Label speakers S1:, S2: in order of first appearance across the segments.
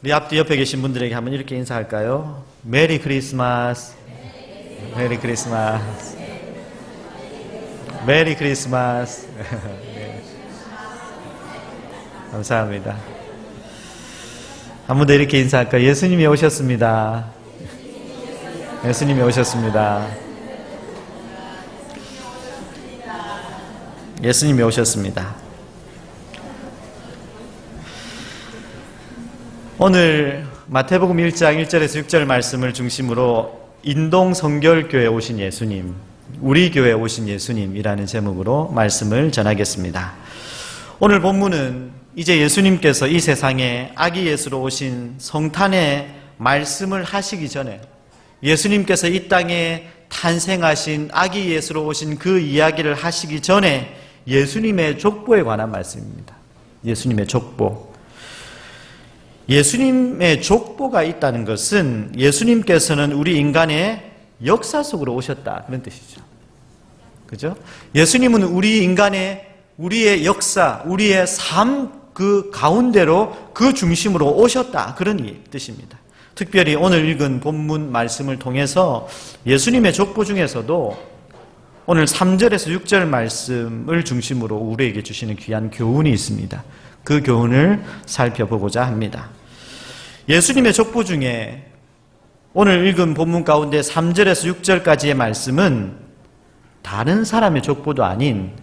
S1: 우리 앞뒤 옆에 계신 분들에게 한번 이렇게 인사할까요? 메리 크리스마스. 메리 크리스마스. 메리 크리스마스. 감사합니다. 한 번 더 이렇게 인사할까요? 예수님이 오셨습니다. 예수님이 오셨습니다. 예수님이 오셨습니다. 오늘 마태복음 1장 1절에서 6절 말씀을 중심으로 인동성결교회에 오신 예수님, 우리 교회에 오신 예수님이라는 제목으로 말씀을 전하겠습니다. 오늘 본문은 이제 예수님께서 이 세상에 아기 예수로 오신 성탄의 말씀을 하시기 전에 예수님께서 이 땅에 탄생하신 아기 예수로 오신 그 이야기를 하시기 전에 예수님의 족보에 관한 말씀입니다. 예수님의 족보. 예수님의 족보가 있다는 것은 예수님께서는 우리 인간의 역사 속으로 오셨다, 그런 뜻이죠. 그죠? 예수님은 우리 인간의, 우리의 역사, 우리의 삶 그 가운데로, 그 중심으로 오셨다, 그런 뜻입니다. 특별히 오늘 읽은 본문 말씀을 통해서 예수님의 족보 중에서도 오늘 3절에서 6절 말씀을 중심으로 우리에게 주시는 귀한 교훈이 있습니다. 그 교훈을 살펴보고자 합니다. 예수님의 족보 중에 오늘 읽은 본문 가운데 3절에서 6절까지의 말씀은 다른 사람의 족보도 아닌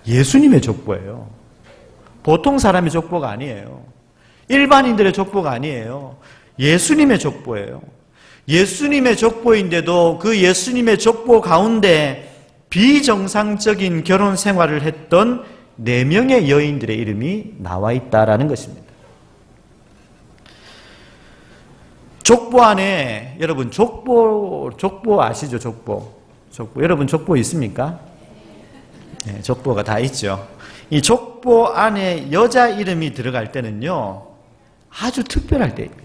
S1: 예수님의 족보예요. 보통 사람의 족보가 아니에요. 일반인들의 족보가 아니에요. 예수님의 족보예요. 예수님의 족보인데도 그 예수님의 족보 가운데 비정상적인 결혼 생활을 했던 4명의 여인들의 이름이 나와 있다라는 것입니다. 족보 안에, 여러분 족보 아시죠? 족보. 여러분 족보 있습니까? 네, 족보가 다 있죠. 이 족보 안에 여자 이름이 들어갈 때는요, 아주 특별할 때입니다.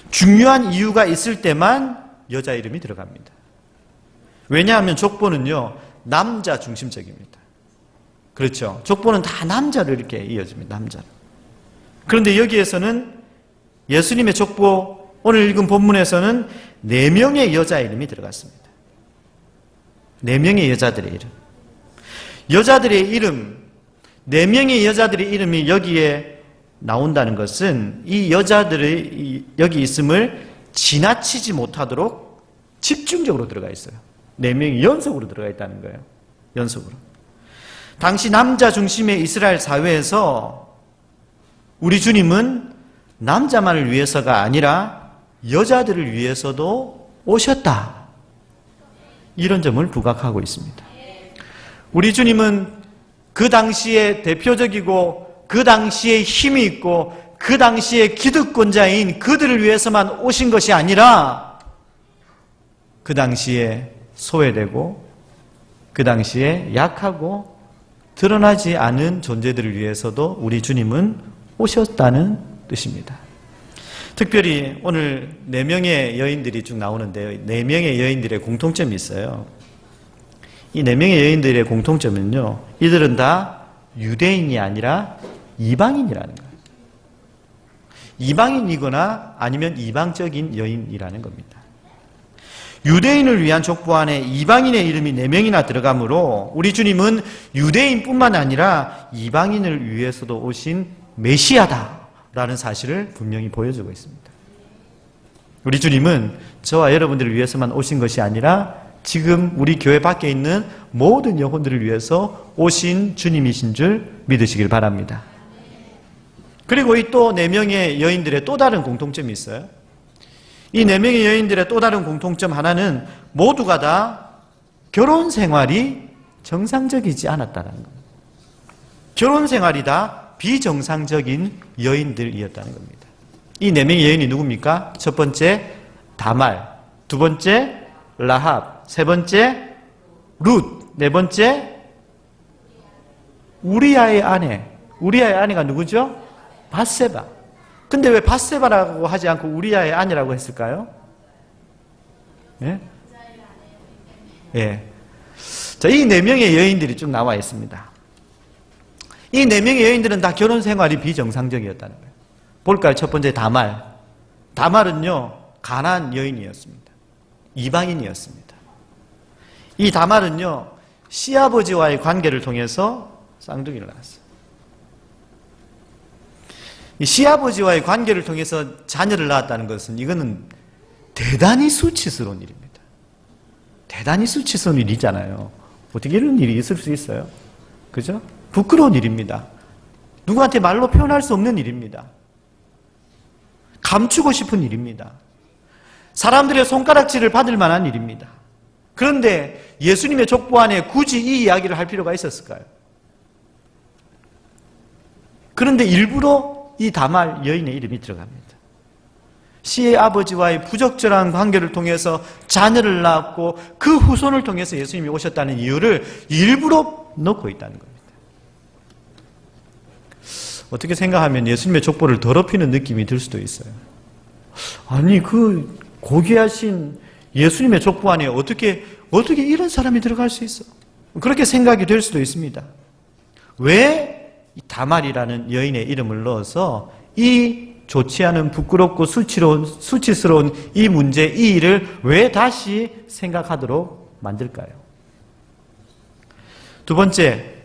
S1: 중요한 이유가 있을 때만 여자 이름이 들어갑니다. 왜냐하면 족보는요, 남자 중심적입니다. 그렇죠? 족보는 다 남자로 이렇게 이어집니다. 남자로. 그런데 여기에서는 예수님의 족보, 오늘 읽은 본문에서는 4명의 여자 이름이 들어갔습니다. 4명의 여자들의 이름. 여자들의 이름, 4명의 여자들의 이름이 여기에 나온다는 것은 이 여자들의 여기 있음을 지나치지 못하도록 집중적으로 들어가 있어요. 4명이 연속으로 들어가 있다는 거예요. 연속으로. 당시 남자 중심의 이스라엘 사회에서 우리 주님은 남자만을 위해서가 아니라 여자들을 위해서도 오셨다, 이런 점을 부각하고 있습니다. 우리 주님은 그 당시에 대표적이고 그 당시에 힘이 있고 그 당시에 기득권자인 그들을 위해서만 오신 것이 아니라 그 당시에 소외되고 그 당시에 약하고 드러나지 않은 존재들을 위해서도 우리 주님은 오셨다는 뜻입니다. 특별히 오늘 4명의 여인들이 쭉 나오는데요, 4명의 여인들의 공통점이 있어요. 이 4명의 여인들의 공통점은요, 이들은 다 유대인이 아니라 이방인이라는 거예요. 이방인이거나 아니면 이방적인 여인이라는 겁니다. 유대인을 위한 족보 안에 이방인의 이름이 4명이나 들어가므로 우리 주님은 유대인뿐만 아니라 이방인을 위해서도 오신 메시아다라는 사실을 분명히 보여주고 있습니다. 우리 주님은 저와 여러분들을 위해서만 오신 것이 아니라 지금 우리 교회 밖에 있는 모든 영혼들을 위해서 오신 주님이신 줄 믿으시길 바랍니다. 그리고 이 또 4명의 여인들의 또 다른 공통점이 있어요. 이 4명의 여인들의 또 다른 공통점 하나는 모두가 다 결혼 생활이 정상적이지 않았다는 겁니다. 결혼 생활이 다 비정상적인 여인들이었다는 겁니다. 이 4명의 여인이 누굽니까? 첫 번째 다말, 두 번째 라합, 세 번째 룻, 네 번째 우리아의 아내. 우리아의 아내가 누구죠? 밧세바. 근데 왜 밧세바라고 하지 않고 우리아의 아내라고 했을까요? 예? 예. 자, 이 4명의 여인들이 쭉 나와 있습니다. 이 4명의 여인들은 다 결혼 생활이 비정상적이었다는 거예요. 볼까요? 첫 번째 다말. 다말은요, 가나안 여인이었습니다. 이방인이었습니다. 이 다말은요, 시아버지와의 관계를 통해서 쌍둥이를 낳았어요. 이 시아버지와의 관계를 통해서 자녀를 낳았다는 것은 이거는 대단히 수치스러운 일입니다. 대단히 수치스러운 일이잖아요. 어떻게 이런 일이 있을 수 있어요? 그죠? 부끄러운 일입니다. 누구한테 말로 표현할 수 없는 일입니다. 감추고 싶은 일입니다. 사람들의 손가락질을 받을 만한 일입니다. 그런데 예수님의 족보 안에 굳이 이 이야기를 할 필요가 있었을까요? 그런데 일부러 이 다말 여인의 이름이 들어갑니다. 시의 아버지와의 부적절한 관계를 통해서 자녀를 낳았고 그 후손을 통해서 예수님이 오셨다는 이유를 일부러 넣고 있다는 겁니다. 어떻게 생각하면 예수님의 족보를 더럽히는 느낌이 들 수도 있어요. 아니 그 고귀하신 예수님의 족보 안에 어떻게 이런 사람이 들어갈 수 있어? 그렇게 생각이 될 수도 있습니다. 왜 다말이라는 여인의 이름을 넣어서 이 좋지 않은 부끄럽고 수치스러운 이 문제, 이 일을 왜 다시 생각하도록 만들까요? 두 번째,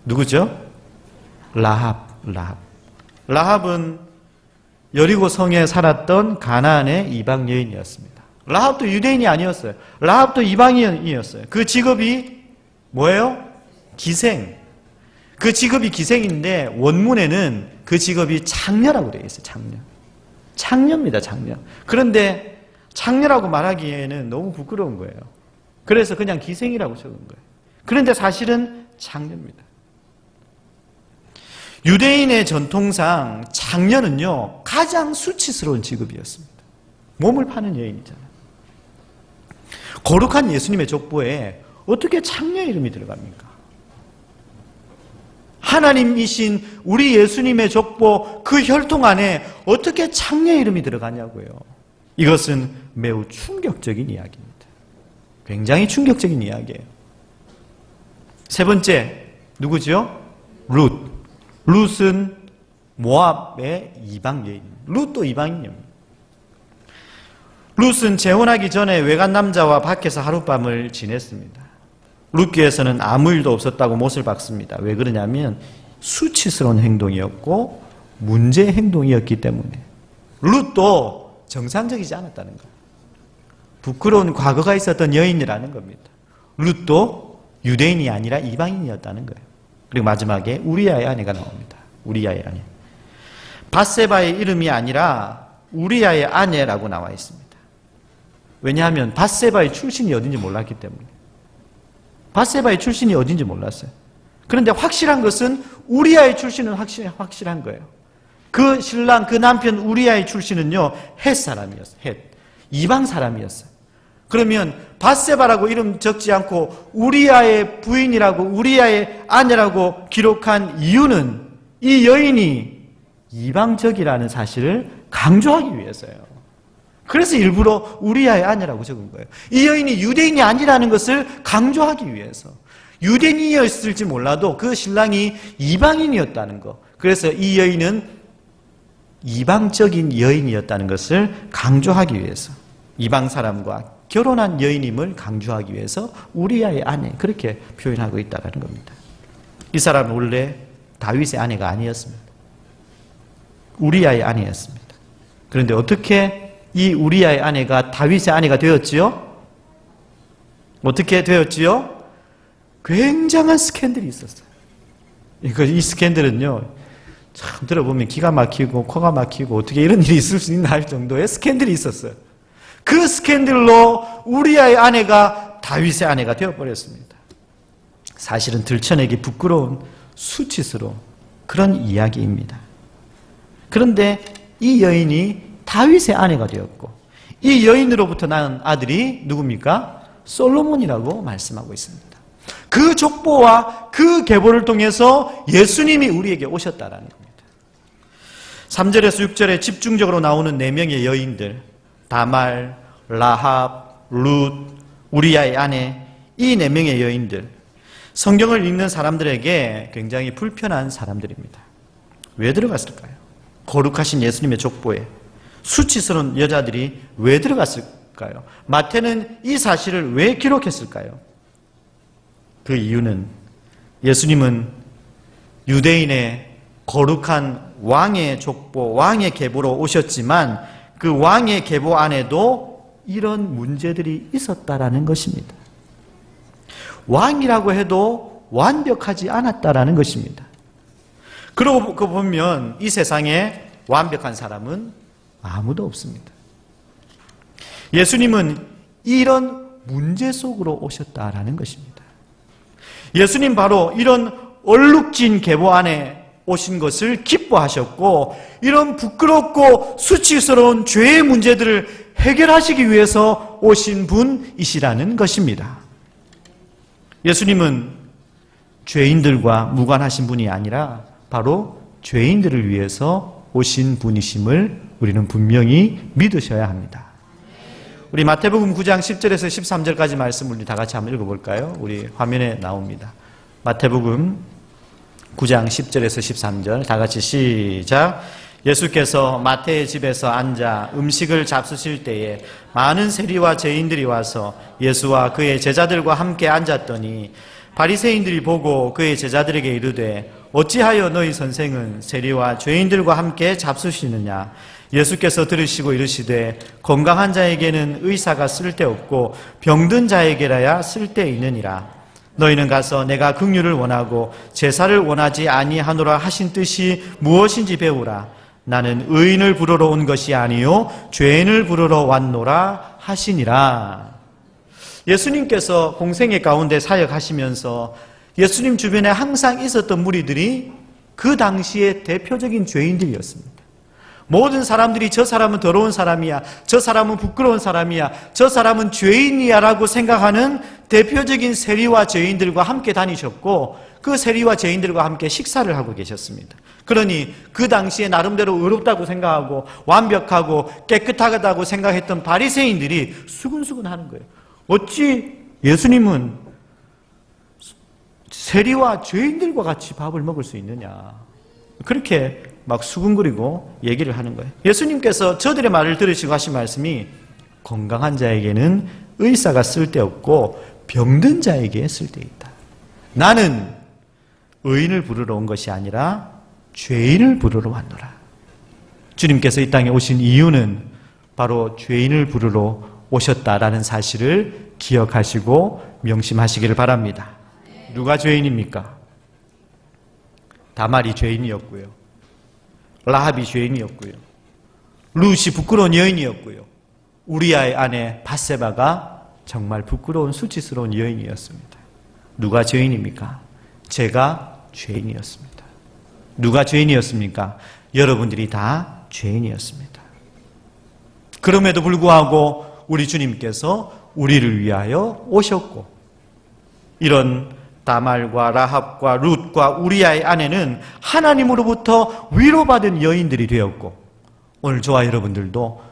S1: 누구죠? 라합은 여리고 성에 살았던 가나안의 이방 여인이었습니다. 라합도 유대인이 아니었어요. 라합도 이방인이었어요. 그 직업이 뭐예요? 기생. 그 직업이 기생인데 원문에는 그 직업이 창녀라고 되어 있어요. 창녀입니다. 창녀. 그런데 창녀라고 말하기에는 너무 부끄러운 거예요. 그래서 그냥 기생이라고 적은 거예요. 그런데 사실은 창녀입니다. 유대인의 전통상 창녀는요 가장 수치스러운 직업이었습니다. 몸을 파는 여인이잖아요. 거룩한 예수님의 족보에 어떻게 창녀 이름이 들어갑니까? 하나님이신 우리 예수님의 족보 그 혈통 안에 어떻게 창녀 이름이 들어가냐고요. 이것은 매우 충격적인 이야기입니다. 굉장히 충격적인 이야기예요. 세 번째, 누구죠? 룻은 모압의 이방 여인입니다. 룻도 이방인입니다. 룻은 재혼하기 전에 외간 남자와 밖에서 하룻밤을 지냈습니다. 룻기에서는 아무 일도 없었다고 못을 박습니다. 왜 그러냐면 수치스러운 행동이었고 문제의 행동이었기 때문에. 룻도 정상적이지 않았다는 거예요. 부끄러운 과거가 있었던 여인이라는 겁니다. 룻도 유대인이 아니라 이방인이었다는 거예요. 그리고 마지막에 우리아의 아내가 나옵니다. 우리아의 아내. 밧세바의 이름이 아니라 우리아의 아내라고 나와 있습니다. 왜냐하면 밧세바의 출신이 어딘지 몰랐기 때문에. 밧세바의 출신이 어딘지 몰랐어요. 그런데 확실한 것은 우리아의 출신은 확실한 거예요. 그 신랑, 그 남편 우리아의 출신은요 헷 사람이었어요. 헷. 이방 사람이었어요. 그러면 밧세바라고 이름 적지 않고 우리아의 부인이라고 우리아의 아내라고 기록한 이유는 이 여인이 이방적이라는 사실을 강조하기 위해서요. 그래서 일부러 우리아의 아내라고 적은 거예요. 이 여인이 유대인이 아니라는 것을 강조하기 위해서. 유대인이었을지 몰라도 그 신랑이 이방인이었다는 것. 그래서 이 여인은 이방적인 여인이었다는 것을 강조하기 위해서. 이방 사람과 결혼한 여인임을 강조하기 위해서 우리아의 아내 그렇게 표현하고 있다는 겁니다. 이 사람은 원래 다윗의 아내가 아니었습니다. 우리아의 아내였습니다. 그런데 어떻게 이 우리아의 아내가 다윗의 아내가 되었지요? 어떻게 되었지요? 굉장한 스캔들이 있었어요. 이 스캔들은요 참 들어보면 기가 막히고 코가 막히고 어떻게 이런 일이 있을 수 있나 할 정도의 스캔들이 있었어요. 그 스캔들로 우리아의 아내가 다윗의 아내가 되어버렸습니다. 사실은 들춰내기 부끄러운 수치스러운 그런 이야기입니다. 그런데 이 여인이 다윗의 아내가 되었고 이 여인으로부터 낳은 아들이 누굽니까? 솔로몬이라고 말씀하고 있습니다. 그 족보와 그 계보를 통해서 예수님이 우리에게 오셨다라는 겁니다. 3절에서 6절에 집중적으로 나오는 4명의 여인들 다말, 라합, 룻, 우리아의 아내 이 4명의 여인들 성경을 읽는 사람들에게 굉장히 불편한 사람들입니다. 왜 들어갔을까요? 거룩하신 예수님의 족보에 수치스러운 여자들이 왜 들어갔을까요? 마태는 이 사실을 왜 기록했을까요? 그 이유는 예수님은 유대인의 거룩한 왕의 족보, 왕의 계보로 오셨지만 그 왕의 계보 안에도 이런 문제들이 있었다라는 것입니다. 왕이라고 해도 완벽하지 않았다라는 것입니다. 그러고 보면 이 세상에 완벽한 사람은 아무도 없습니다. 예수님은 이런 문제 속으로 오셨다라는 것입니다. 예수님 바로 이런 얼룩진 계보 안에 오신 것을 기뻐하셨고 이런 부끄럽고 수치스러운 죄의 문제들을 해결하시기 위해서 오신 분이시라는 것입니다. 예수님은 죄인들과 무관하신 분이 아니라 바로 죄인들을 위해서 오신 분이심을 우리는 분명히 믿으셔야 합니다. 우리 마태복음 9장 10절에서 13절까지 말씀을 우리 다 같이 한번 읽어볼까요? 우리 화면에 나옵니다. 마태복음 9장 10절에서 13절 다 같이 시작. 예수께서 마태의 집에서 앉아 음식을 잡수실 때에 많은 세리와 죄인들이 와서 예수와 그의 제자들과 함께 앉았더니 바리새인들이 보고 그의 제자들에게 이르되 어찌하여 너희 선생은 세리와 죄인들과 함께 잡수시느냐. 예수께서 들으시고 이르시되 건강한 자에게는 의사가 쓸데없고 병든 자에게라야 쓸데있느니라. 너희는 가서 내가 긍휼을 원하고 제사를 원하지 아니하노라 하신 뜻이 무엇인지 배우라. 나는 의인을 부르러 온 것이 아니요 죄인을 부르러 왔노라 하시니라. 예수님께서 공생애 가운데 사역하시면서 예수님 주변에 항상 있었던 무리들이 그 당시의 대표적인 죄인들이었습니다. 모든 사람들이 저 사람은 더러운 사람이야, 저 사람은 부끄러운 사람이야, 저 사람은 죄인이야 라고 생각하는 대표적인 세리와 죄인들과 함께 다니셨고 그 세리와 죄인들과 함께 식사를 하고 계셨습니다. 그러니 그 당시에 나름대로 의롭다고 생각하고 완벽하고 깨끗하다고 생각했던 바리새인들이 수근수근하는 거예요. 어찌 예수님은 세리와 죄인들과 같이 밥을 먹을 수 있느냐. 그렇게 막 수근거리고 얘기를 하는 거예요. 예수님께서 저들의 말을 들으시고 하신 말씀이 건강한 자에게는 의사가 쓸데없고 병든 자에게 쓸데있다. 나는 의인을 부르러 온 것이 아니라 죄인을 부르러 왔노라. 주님께서 이 땅에 오신 이유는 바로 죄인을 부르러 오셨다라는 사실을 기억하시고 명심하시기를 바랍니다. 누가 죄인입니까? 다말이 죄인이었고요. 라합이 죄인이었고요. 룻이 부끄러운 여인이었고요. 우리아의 아내 밧세바가 정말 부끄러운 수치스러운 여인이었습니다. 누가 죄인입니까? 제가 죄인이었습니다. 누가 죄인이었습니까? 여러분들이 다 죄인이었습니다. 그럼에도 불구하고 우리 주님께서 우리를 위하여 오셨고 이런 다말과 라합과 룻과 우리아의 아내는 하나님으로부터 위로받은 여인들이 되었고 오늘 저와 여러분들도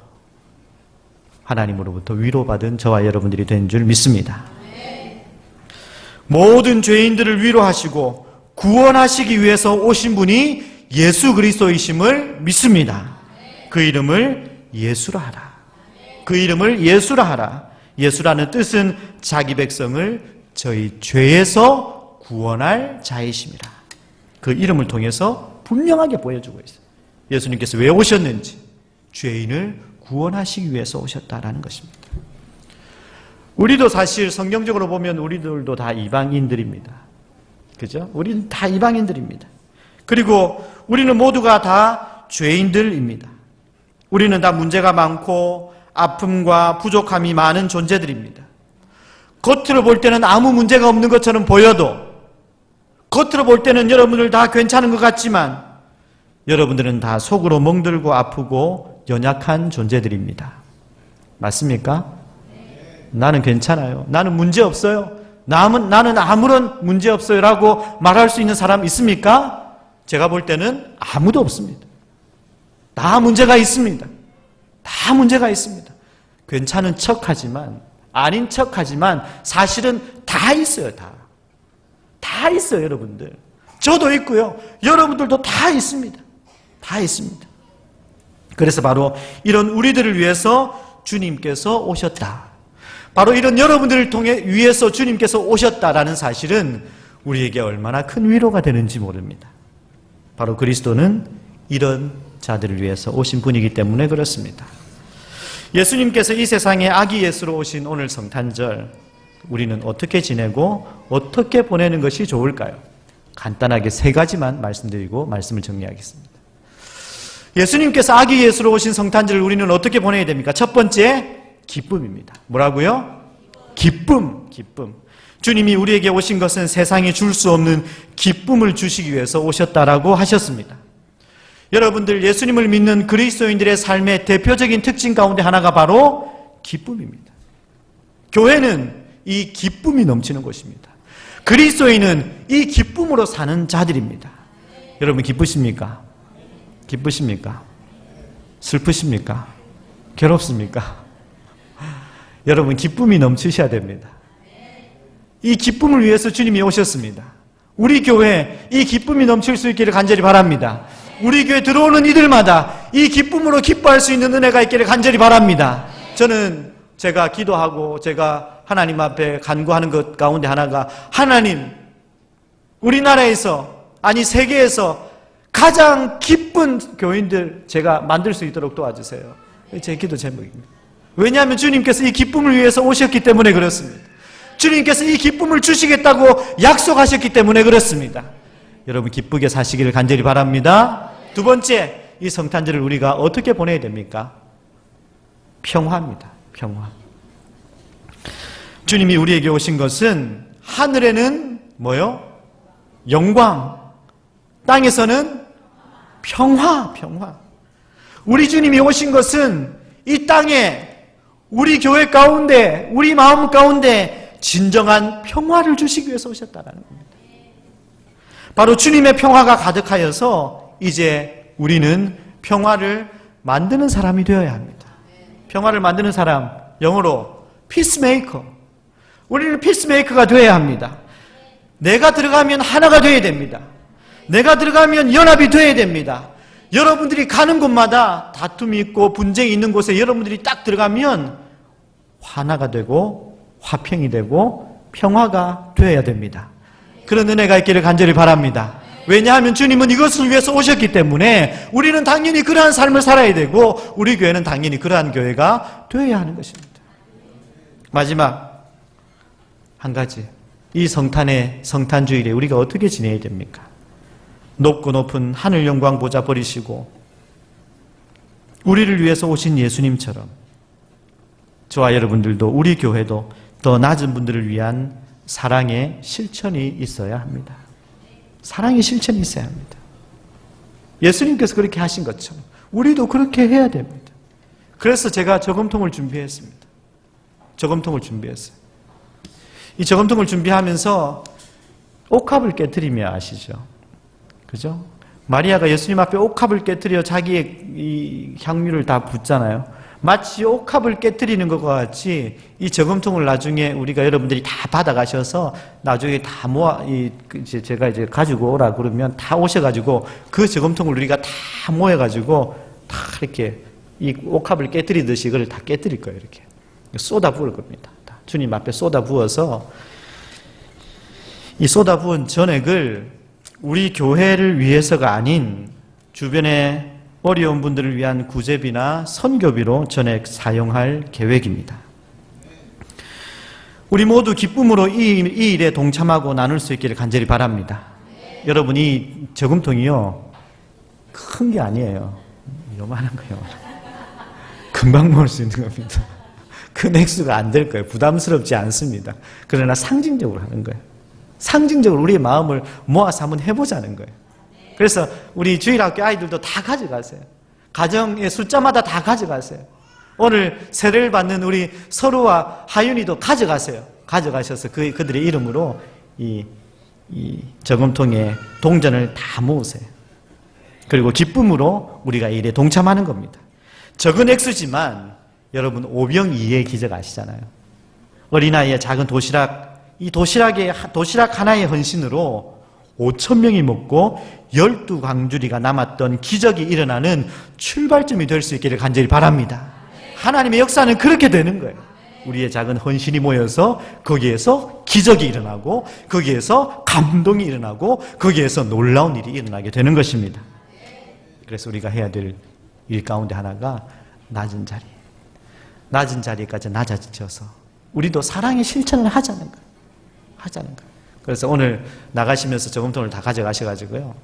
S1: 하나님으로부터 위로받은 저와 여러분들이 된 줄 믿습니다. 모든 죄인들을 위로하시고 구원하시기 위해서 오신 분이 예수 그리스도이심을 믿습니다. 그 이름을 예수라 하라. 그 이름을 예수라 하라. 예수라는 뜻은 자기 백성을 저희 죄에서 구원할 자이심이라. 그 이름을 통해서 분명하게 보여주고 있어요. 예수님께서 왜 오셨는지 죄인을 구원하시기 위해서 오셨다라는 것입니다. 우리도 사실 성경적으로 보면 우리들도 다 이방인들입니다. 그죠? 우리는 다 이방인들입니다. 그리고 우리는 모두가 다 죄인들입니다. 우리는 다 문제가 많고 아픔과 부족함이 많은 존재들입니다. 겉으로 볼 때는 아무 문제가 없는 것처럼 보여도 겉으로 볼 때는 여러분들 다 괜찮은 것 같지만 여러분들은 다 속으로 멍들고 아프고 연약한 존재들입니다. 맞습니까? 나는 괜찮아요. 나는 문제 없어요. 나는 아무런 문제 없어요 라고 말할 수 있는 사람 있습니까? 제가 볼 때는 아무도 없습니다. 다 문제가 있습니다. 다 문제가 있습니다. 괜찮은 척하지만 아닌 척하지만 사실은 다 있어요. 다 있어요. 여러분들. 저도 있고요. 여러분들도 다 있습니다. 다 있습니다. 그래서 바로 이런 우리들을 위해서 주님께서 오셨다. 바로 이런 여러분들을 통해 위해서 주님께서 오셨다라는 사실은 우리에게 얼마나 큰 위로가 되는지 모릅니다. 바로 그리스도는 이런 자들을 위해서 오신 분이기 때문에 그렇습니다. 예수님께서 이 세상에 아기 예수로 오신 오늘 성탄절, 우리는 어떻게 지내고 어떻게 보내는 것이 좋을까요? 간단하게 세 가지만 말씀드리고 말씀을 정리하겠습니다. 예수님께서 아기 예수로 오신 성탄절을 우리는 어떻게 보내야 됩니까? 첫 번째, 기쁨입니다. 뭐라고요? 기쁨. 주님이 우리에게 오신 것은 세상이 줄 수 없는 기쁨을 주시기 위해서 오셨다라고 하셨습니다. 여러분들, 예수님을 믿는 그리스도인들의 삶의 대표적인 특징 가운데 하나가 바로 기쁨입니다. 교회는 이 기쁨이 넘치는 곳입니다. 그리스도인은 이 기쁨으로 사는 자들입니다. 여러분 기쁘십니까? 기쁘십니까? 슬프십니까? 괴롭습니까? 여러분 기쁨이 넘치셔야 됩니다. 이 기쁨을 위해서 주님이 오셨습니다. 우리 교회에 이 기쁨이 넘칠 수 있기를 간절히 바랍니다. 우리 교회 들어오는 이들마다 이 기쁨으로 기뻐할 수 있는 은혜가 있기를 간절히 바랍니다. 저는 제가 기도하고 제가 하나님 앞에 간구하는 것 가운데 하나가, 하나님, 우리나라에서, 아니 세계에서 가장 기쁜 교인들 제가 만들 수 있도록 도와주세요. 제 기도 제목입니다. 왜냐하면 주님께서 이 기쁨을 위해서 오셨기 때문에 그렇습니다. 주님께서 이 기쁨을 주시겠다고 약속하셨기 때문에 그렇습니다. 여러분 기쁘게 사시기를 간절히 바랍니다. 두 번째, 이 성탄절을 우리가 어떻게 보내야 됩니까? 평화입니다. 평화. 주님이 우리에게 오신 것은 하늘에는 뭐요? 영광, 땅에서는 평화. 우리 주님이 오신 것은 이 땅에 우리 교회 가운데, 우리 마음 가운데 진정한 평화를 주시기 위해서 오셨다는 겁니다. 바로 주님의 평화가 가득하여서 이제 우리는 평화를 만드는 사람이 되어야 합니다. 평화를 만드는 사람, 영어로 피스메이커. 우리는 피스메이커가 되어야 합니다. 내가 들어가면 하나가 되어야 됩니다. 내가 들어가면 연합이 되어야 됩니다. 여러분들이 가는 곳마다 다툼이 있고 분쟁이 있는 곳에 여러분들이 딱 들어가면 하나가 되고 화평이 되고 평화가 되어야 됩니다. 그런 은혜가 있기를 간절히 바랍니다. 왜냐하면 주님은 이것을 위해서 오셨기 때문에 우리는 당연히 그러한 삶을 살아야 되고 우리 교회는 당연히 그러한 교회가 되어야 하는 것입니다. 마지막 한 가지, 이 성탄주일에 우리가 어떻게 지내야 됩니까? 높고 높은 하늘 영광 보좌 버리시고 우리를 위해서 오신 예수님처럼 저와 여러분들도, 우리 교회도 더 낮은 분들을 위한 사랑의 실천이 있어야 합니다. 사랑의 실천이 있어야 합니다. 예수님께서 그렇게 하신 것처럼 우리도 그렇게 해야 됩니다. 그래서 제가 저금통을 준비했습니다. 저금통을 준비했어요. 이 저금통을 준비하면서 옥합을 깨트리며 아시죠? 그죠? 마리아가 예수님 앞에 옥합을 깨트려 자기의 이 향유를 다 붓잖아요. 마치 옥합을 깨트리는 것과 같이 이 저금통을 나중에 우리가 여러분들이 다 받아가셔서 나중에 다 제가 이제 가지고 오라 그러면 다 오셔가지고 그 저금통을 우리가 다 모여가지고 다 이렇게 이 옥합을 깨트리듯이 그걸 다 깨트릴 거예요. 이렇게 쏟아 부을 겁니다. 주님 앞에 쏟아 부어서 이 쏟아 부은 전액을 우리 교회를 위해서가 아닌 주변에 어려운 분들을 위한 구제비나 선교비로 전액 사용할 계획입니다. 우리 모두 기쁨으로 이 일에 동참하고 나눌 수 있기를 간절히 바랍니다. 여러분, 이 저금통이요, 큰 게 아니에요. 요만한 거예요. 금방 모을 수 있는 겁니다. 큰 액수가 안 될 거예요. 부담스럽지 않습니다. 그러나 상징적으로 하는 거예요. 상징적으로 우리의 마음을 모아서 한번 해보자는 거예요. 그래서 우리 주일학교 아이들도 다 가져가세요. 가정의 숫자마다 다 가져가세요. 오늘 세례를 받는 우리 서루와 하윤이도 가져가세요. 가져가셔서 그들의 이름으로 이 저금통에 동전을 다 모으세요. 그리고 기쁨으로 우리가 이 일에 동참하는 겁니다. 적은 액수지만 여러분 오병이의 기적 아시잖아요. 어린아이의 작은 도시락, 이 도시락 하나의 헌신으로 5,000명이 먹고 12광주리가 남았던 기적이 일어나는 출발점이 될 수 있기를 간절히 바랍니다. 하나님의 역사는 그렇게 되는 거예요. 우리의 작은 헌신이 모여서 거기에서 기적이 일어나고 거기에서 감동이 일어나고 거기에서 놀라운 일이 일어나게 되는 것입니다. 그래서 우리가 해야 될 일 가운데 하나가 낮은 자리까지 낮아져서 우리도 사랑의 실천을 하자는 거예요. 그래서 오늘 나가시면서 저금통을 다 가져가셔가지고요,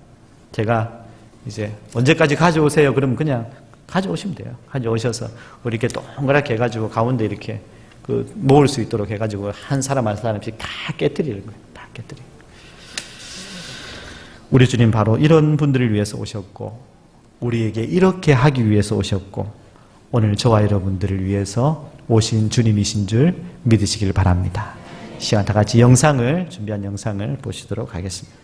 S1: 제가 이제 언제까지 가져오세요? 그러면 그냥 가져오시면 돼요. 가져오셔서 우리 이렇게 동그랗게 해가지고 가운데 이렇게 모을 수 있도록 해가지고 한 사람 한 사람씩 다 깨뜨리는 거예요. 다 깨뜨리는 거예요. 우리 주님 바로 이런 분들을 위해서 오셨고, 우리에게 이렇게 하기 위해서 오셨고, 오늘 저와 여러분들을 위해서 오신 주님이신 줄 믿으시길 바랍니다. 시간 다 같이 준비한 영상을 보시도록 하겠습니다.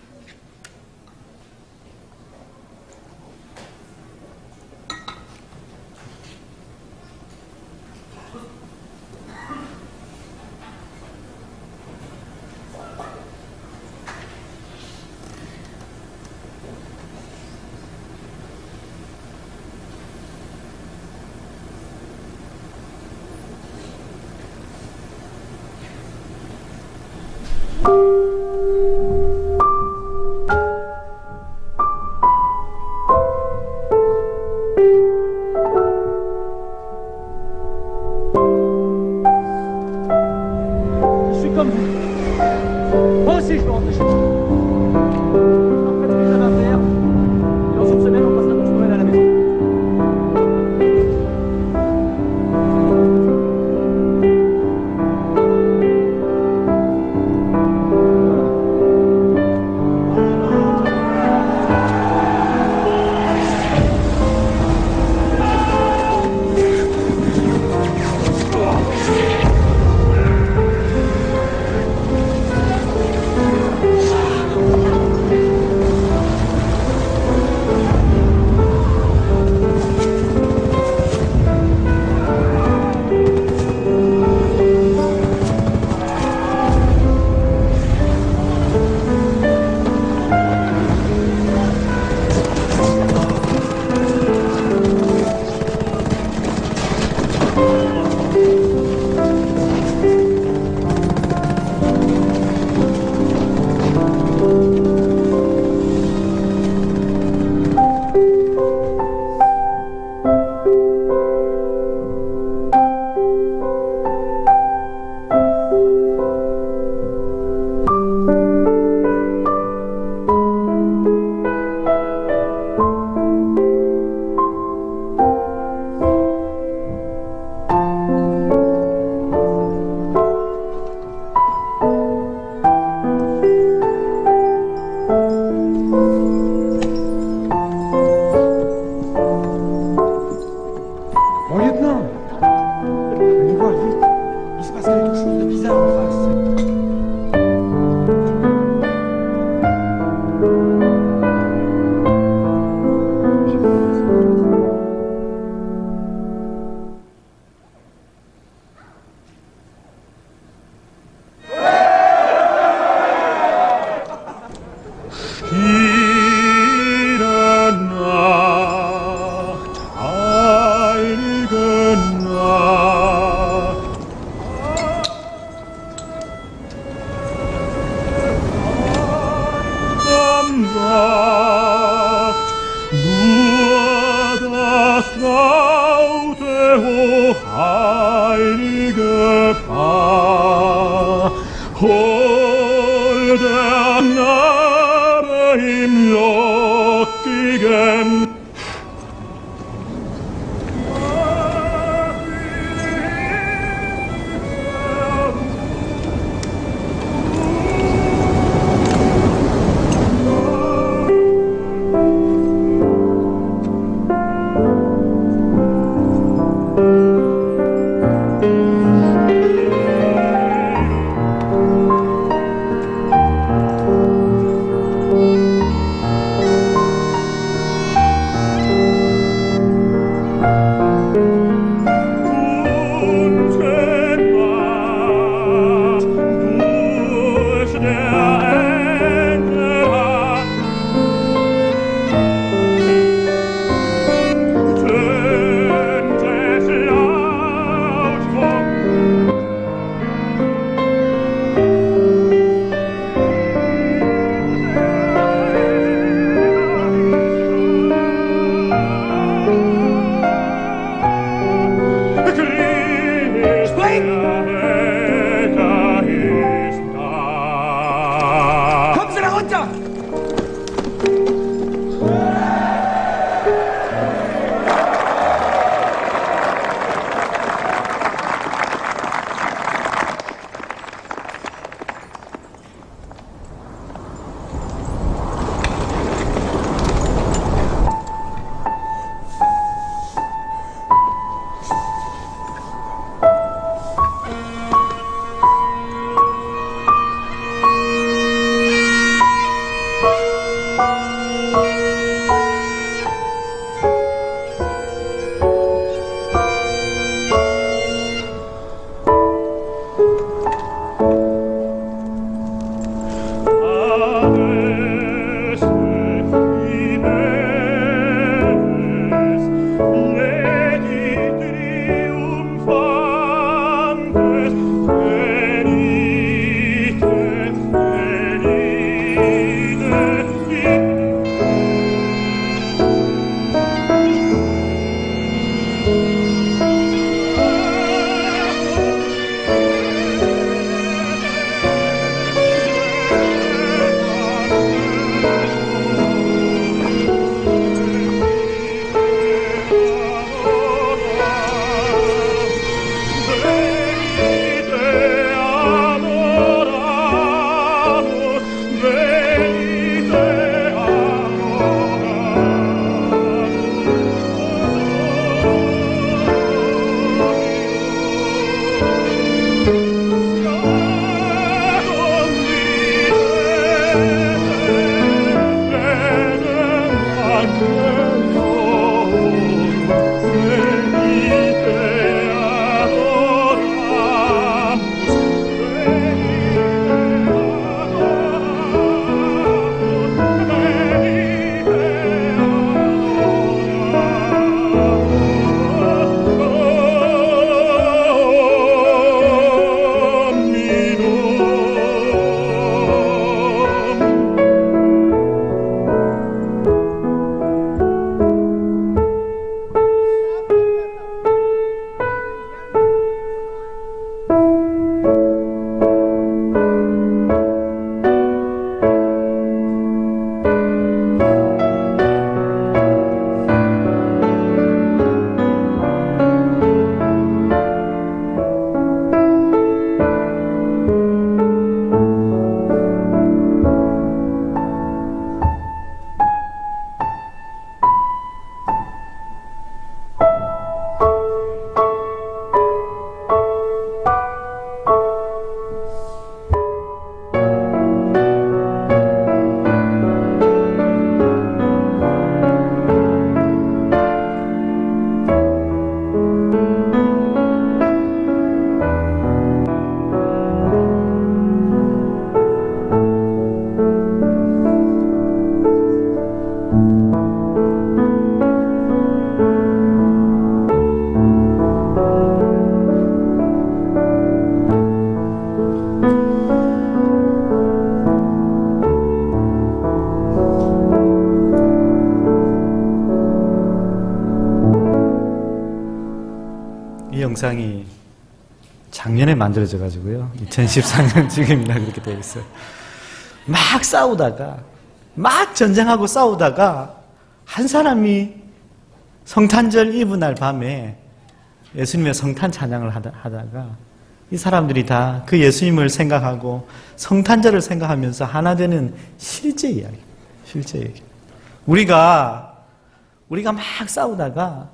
S1: 영상이 작년에 만들어져 가지고요. 2014년 지금이나 그렇게 되어 있어요. 막 싸우다가, 막 전쟁하고 싸우다가 한 사람이 성탄절 이브 날 밤에 예수님의 성탄 찬양을 하다가 이 사람들이 다 그 예수님을 생각하고 성탄절을 생각하면서 하나 되는 실제 이야기. 실제 얘기. 우리가 막 싸우다가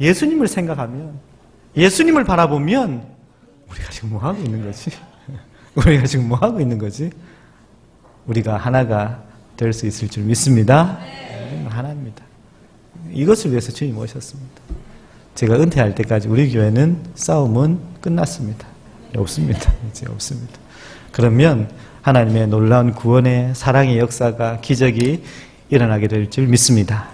S1: 예수님을 생각하면, 예수님을 바라보면 우리가 지금 뭐 하고 있는 거지? 우리가 지금 뭐 하고 있는 거지? 우리가 하나가 될 수 있을 줄 믿습니다. 하나입니다. 이것을 위해서 주님 오셨습니다. 제가 은퇴할 때까지 우리 교회는 싸움은 끝났습니다. 없습니다. 이제 없습니다. 그러면 하나님의 놀라운 구원의 사랑의 역사가, 기적이 일어나게 될 줄 믿습니다.